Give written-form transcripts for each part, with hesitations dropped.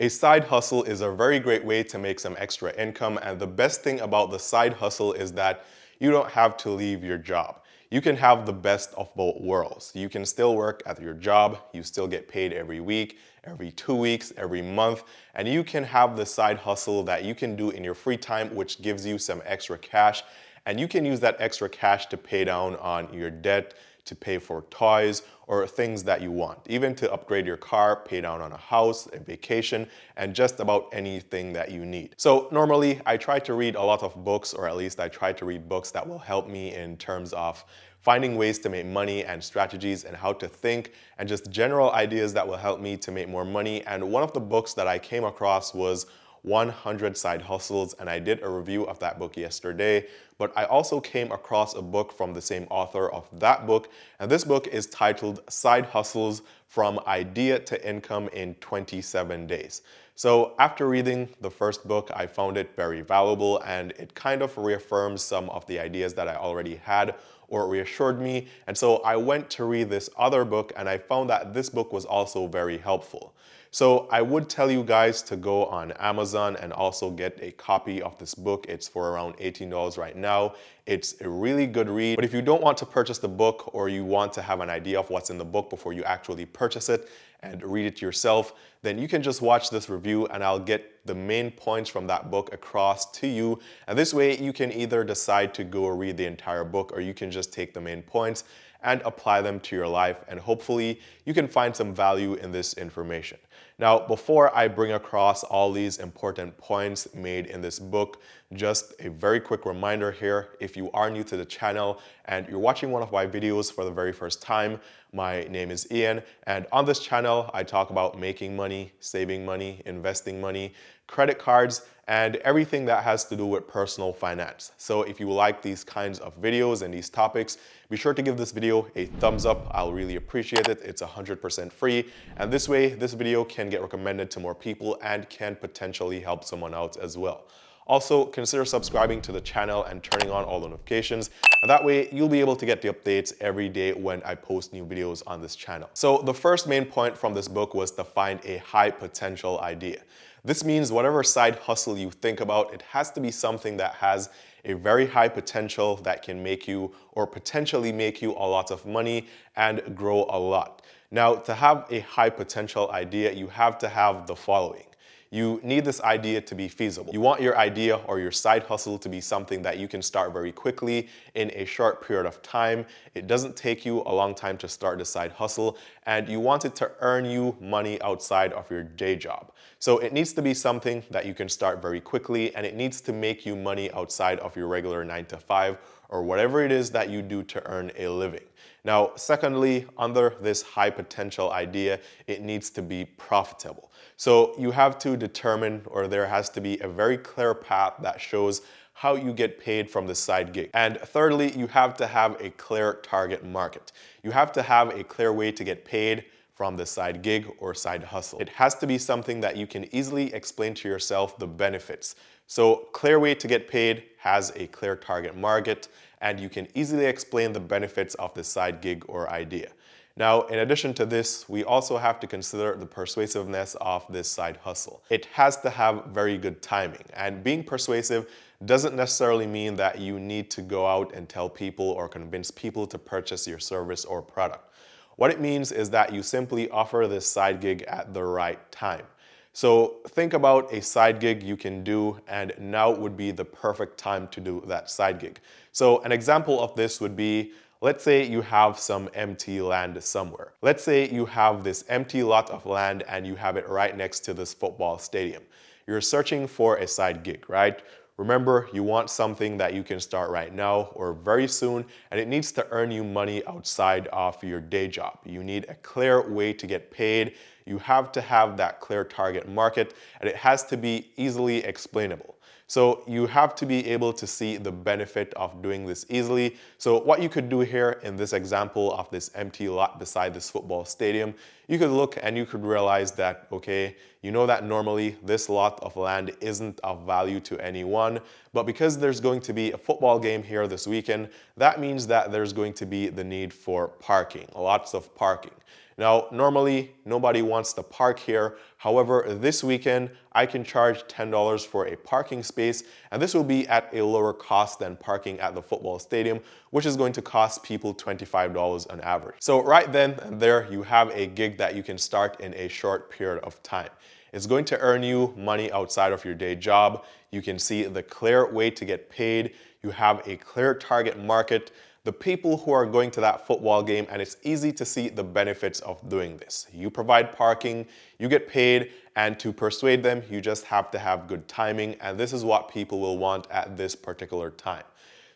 A side hustle is a very great way to make some extra income, and the best thing about the side hustle is that you don't have to leave your job. You can have the best of both worlds. You can still work at your job, you still get paid every week, every 2 weeks, every month, and you can have the side hustle that you can do in your free time, which gives you some extra cash, and you can use that extra cash to pay down on your debt, to pay for toys or things that you want, even to upgrade your car, pay down on a house, a vacation, and just about anything that you need. So normally I try to read a lot of books, or at least I try to read books that will help me in terms of finding ways to make money and strategies and how to think and just general ideas that will help me to make more money. And one of the books that I came across was 100 Side Hustles, and I did a review of that book yesterday, but I also came across a book from the same author of that book, and this book is titled Side Hustles from Idea to Income in 27 Days. So after reading the first book, I found it very valuable, and it kind of reaffirms some of the ideas that I already had or reassured me. And so I went to read this other book, and I found that this book was also very helpful. So I would tell you guys to go on Amazon and also get a copy of this book. It's for around $18 right now. It's a really good read. But if you don't want to purchase the book, or you want to have an idea of what's in the book before you actually purchase it and read it yourself, then you can just watch this review and I'll get the main points from that book across to you. And this way you can either decide to go read the entire book, or you can just take the main points and apply them to your life, and hopefully you can find some value in this information. Now, before I bring across all these important points made in this book, just a very quick reminder here: if you are new to the channel and you're watching one of my videos for the very first time, my name is Eann, and on this channel I talk about making money, saving money, investing money, credit cards, and everything that has to do with personal finance. So if you like these kinds of videos and these topics, be sure to give this video a thumbs up. I'll really appreciate it. It's 100% free. And this way, this video can get recommended to more people and can potentially help someone else as well. Also, consider subscribing to the channel and turning on all the notifications. And that way, you'll be able to get the updates every day when I post new videos on this channel. So the first main point from this book was to find a high potential idea. This means whatever side hustle you think about, it has to be something that has a very high potential that can make you, or potentially make you, a lot of money and grow a lot. Now, to have a high potential idea, you have to have the following. You need this idea to be feasible. You want your idea or your side hustle to be something that you can start very quickly in a short period of time. It doesn't take you a long time to start the side hustle, and you want it to earn you money outside of your day job. So it needs to be something that you can start very quickly, and it needs to make you money outside of your regular 9 to 5 or whatever it is that you do to earn a living. Now, secondly, under this high potential idea, it needs to be profitable. So you have to determine, or there has to be a very clear path that shows how you get paid from the side gig. And thirdly, you have to have a clear target market. You have to have a clear way to get paid from the side gig or side hustle. It has to be something that you can easily explain to yourself the benefits. So clear way to get paid, has a clear target market, and you can easily explain the benefits of the side gig or idea. Now, in addition to this, we also have to consider the persuasiveness of this side hustle. It has to have very good timing, and being persuasive doesn't necessarily mean that you need to go out and tell people or convince people to purchase your service or product. What it means is that you simply offer this side gig at the right time. So think about a side gig you can do, and now would be the perfect time to do that side gig. So an example of this would be, let's say you have some empty land somewhere. Let's say you have this empty lot of land and you have it right next to this football stadium. You're searching for a side gig, right? Remember, you want something that you can start right now or very soon, and it needs to earn you money outside of your day job. You need a clear way to get paid. You have to have that clear target market, and it has to be easily explainable. So you have to be able to see the benefit of doing this easily. So what you could do here in this example of this empty lot beside this football stadium, you could look and you could realize that, okay, you know that normally this lot of land isn't of value to anyone, but because there's going to be a football game here this weekend, that means that there's going to be the need for parking, lots of parking. Now, normally nobody wants to park here. However, this weekend I can charge $10 for a parking space, and this will be at a lower cost than parking at the football stadium, which is going to cost people $25 on average. So right then and there, you have a gig that you can start in a short period of time. It's going to earn you money outside of your day job. You can see the clear way to get paid. You have a clear target market, the people who are going to that football game, and it's easy to see the benefits of doing this. You provide parking, you get paid, and to persuade them, you just have to have good timing, and this is what people will want at this particular time.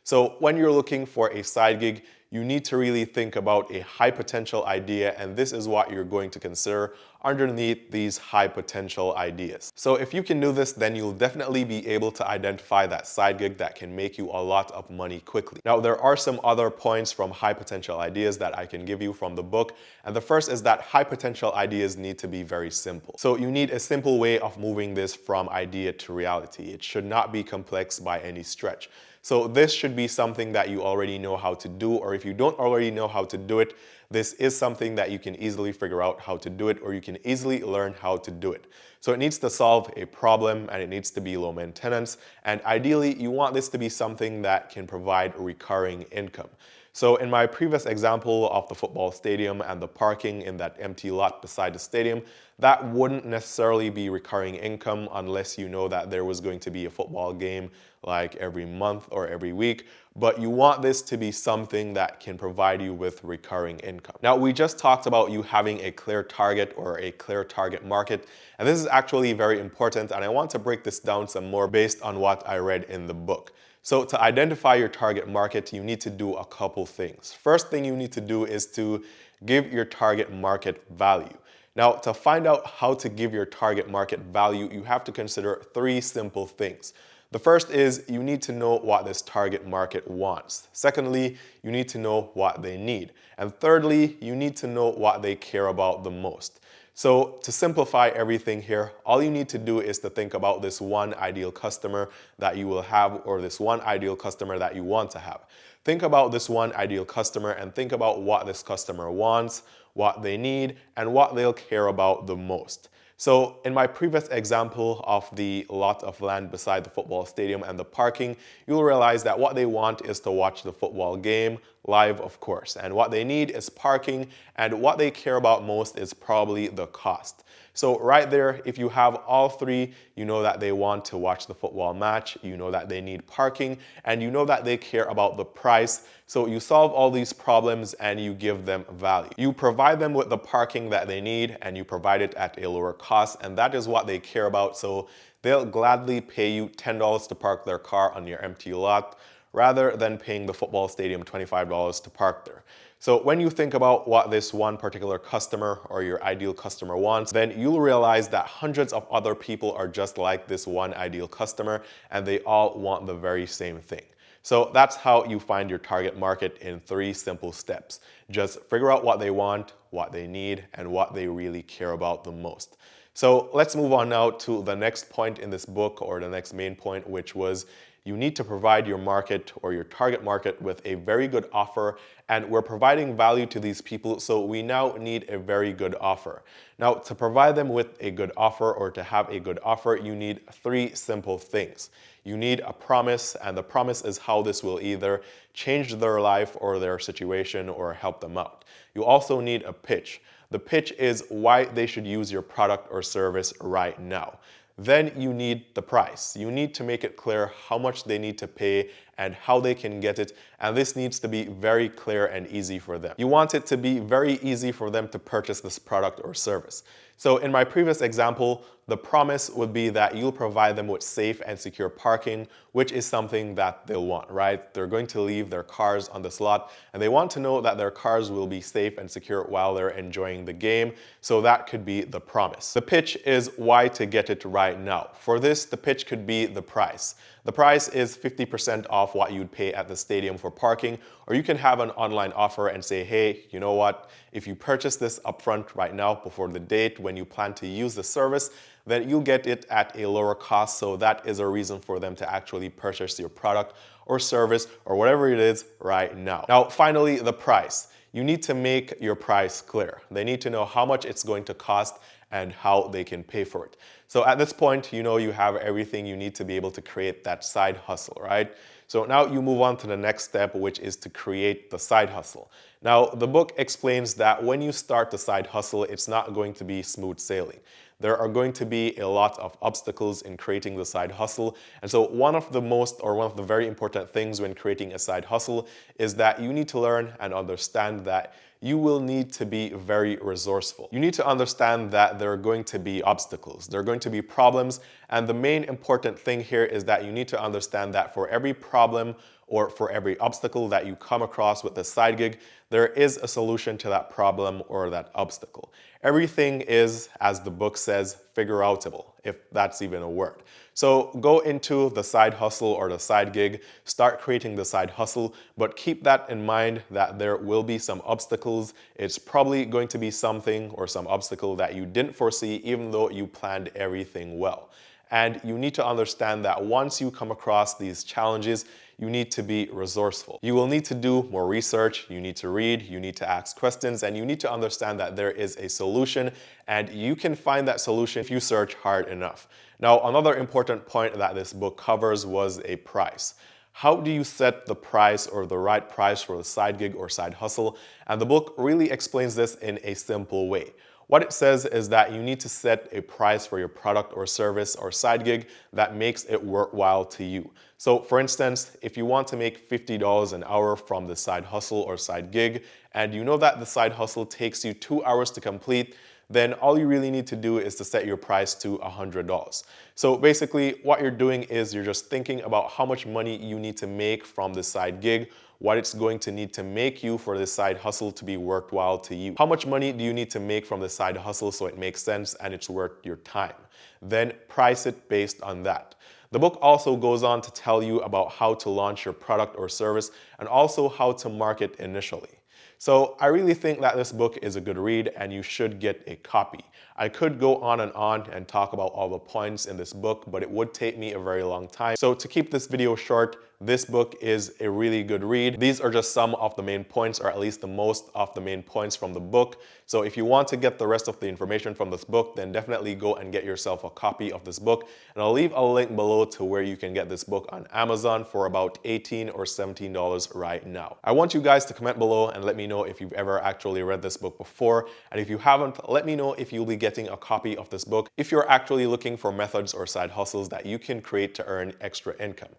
So when you're looking for a side gig, you need to really think about a high potential idea, and this is what you're going to consider underneath these high potential ideas. So if you can do this, then you'll definitely be able to identify that side gig that can make you a lot of money quickly. Now, there are some other points from high potential ideas that I can give you from the book, and the first is that high potential ideas need to be very simple. So you need a simple way of moving this from idea to reality. It should not be complex by any stretch. So this should be something that you already know how to do, or if you don't already know how to do it, this is something that you can easily figure out how to do it, or you can easily learn how to do it. So it needs to solve a problem, and it needs to be low maintenance, and ideally you want this to be something that can provide recurring income. So in my previous example of the football stadium and the parking in that empty lot beside the stadium, that wouldn't necessarily be recurring income unless you know that there was going to be a football game like every month or every week. But you want this to be something that can provide you with recurring income. Now, we just talked about you having a clear target or a clear target market, and this is actually very important, and I want to break this down some more based on what I read in the book. So to identify your target market, you need to do a couple things. First thing you need to do is to give your target market value. Now, to find out how to give your target market value, you have to consider three simple things. The first is you need to know what this target market wants. Secondly, you need to know what they need. And thirdly, you need to know what they care about the most. So to simplify everything here, all you need to do is to think about this one ideal customer that you will have, or this one ideal customer that you want to have. Think about this one ideal customer and think about what this customer wants, what they need, and what they'll care about the most. So in my previous example of the lot of land beside the football stadium and the parking, you'll realize that what they want is to watch the football game live, of course. And what they need is parking, and what they care about most is probably the cost. So right there, if you have all three, you know that they want to watch the football match, you know that they need parking, and you know that they care about the price. So you solve all these problems and you give them value. You provide them with the parking that they need, and you provide it at a lower cost, and that is what they care about. So they'll gladly pay you $10 to park their car on your empty lot rather than paying the football stadium $25 to park there. So when you think about what this one particular customer or your ideal customer wants, then you'll realize that hundreds of other people are just like this one ideal customer, and they all want the very same thing. So that's how you find your target market in three simple steps. Just figure out what they want, what they need, and what they really care about the most. So let's move on now to the next point in this book, or the next main point, which was you need to provide your market or your target market with a very good offer, and we're providing value to these people, so we now need a very good offer. Now, to provide them with a good offer, or to have a good offer, you need three simple things. You need a promise, and the promise is how this will either change their life or their situation or help them out. You also need a pitch. The pitch is why they should use your product or service right now. Then you need the price. You need to make it clear how much they need to pay and how they can get it, and this needs to be very clear and easy for them. You want it to be very easy for them to purchase this product or service. So in my previous example, the promise would be that you'll provide them with safe and secure parking, which is something that they'll want, right? They're going to leave their cars on this lot, and they want to know that their cars will be safe and secure while they're enjoying the game. So that could be the promise. The pitch is why to get it right now. For this, the pitch could be the price. The price is 50% off what you'd pay at the stadium for parking, or you can have an online offer and say, hey, you know what? If you purchase this upfront right now before the date when you plan to use the service, then you'll get it at a lower cost. So that is a reason for them to actually purchase your product or service or whatever it is right now. Now, finally, the price. you need to make your price clear. They need to know how much it's going to cost and how they can pay for it. So at this point, you know you have everything you need to be able to create that side hustle, right? So now you move on to the next step, which is to create the side hustle. Now, the book explains that when you start the side hustle, it's not going to be smooth sailing. There are going to be a lot of obstacles in creating the side hustle. And so one of the very important things when creating a side hustle is that you need to learn and understand that you will need to be very resourceful. You need to understand that there are going to be obstacles, there are going to be problems, and the main important thing here is that you need to understand that for every problem or for every obstacle that you come across with the side gig, there is a solution to that problem or that obstacle. Everything is, as the book says, figure-outable, if that's even a word. So go into the side hustle or the side gig, start creating the side hustle, but keep that in mind that there will be some obstacles. It's probably going to be something or some obstacle that you didn't foresee, even though you planned everything well. And you need to understand that once you come across these challenges, you need to be resourceful. You will need to do more research, you need to read, you need to ask questions, and you need to understand that there is a solution, and you can find that solution if you search hard enough. Now, another important point that this book covers was a price. How do you set the price or the right price for the side gig or side hustle? And the book really explains this in a simple way. What it says is that you need to set a price for your product or service or side gig that makes it worthwhile to you. So for instance, if you want to make $50 an hour from the side hustle or side gig, and you know that the side hustle takes you 2 hours to complete, then all you really need to do is to set your price to $100. So basically what you're doing is you're just thinking about how much money you need to make from the side gig, what it's going to need to make you for this side hustle to be worthwhile to you. How much money do you need to make from the side hustle so it makes sense and it's worth your time? Then price it based on that. The book also goes on to tell you about how to launch your product or service and also how to market initially. So I really think that this book is a good read and you should get a copy. I could go on and talk about all the points in this book, but it would take me a very long time. So to keep this video short, this book is a really good read. These are just some of the main points, or at least the most of the main points from the book. So if you want to get the rest of the information from this book, then definitely go and get yourself a copy of this book. And I'll leave a link below to where you can get this book on Amazon for about $18 or $17 right now. I want you guys to comment below and let me know if you've ever actually read this book before. And if you haven't, let me know if you'll be getting a copy of this book if you're actually looking for methods or side hustles that you can create to earn extra income.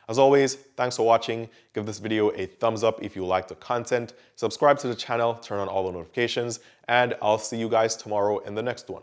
As always, thanks for watching. Give this video a thumbs up if you like the content. Subscribe to the channel, turn on all the notifications, and I'll see you guys tomorrow in the next one.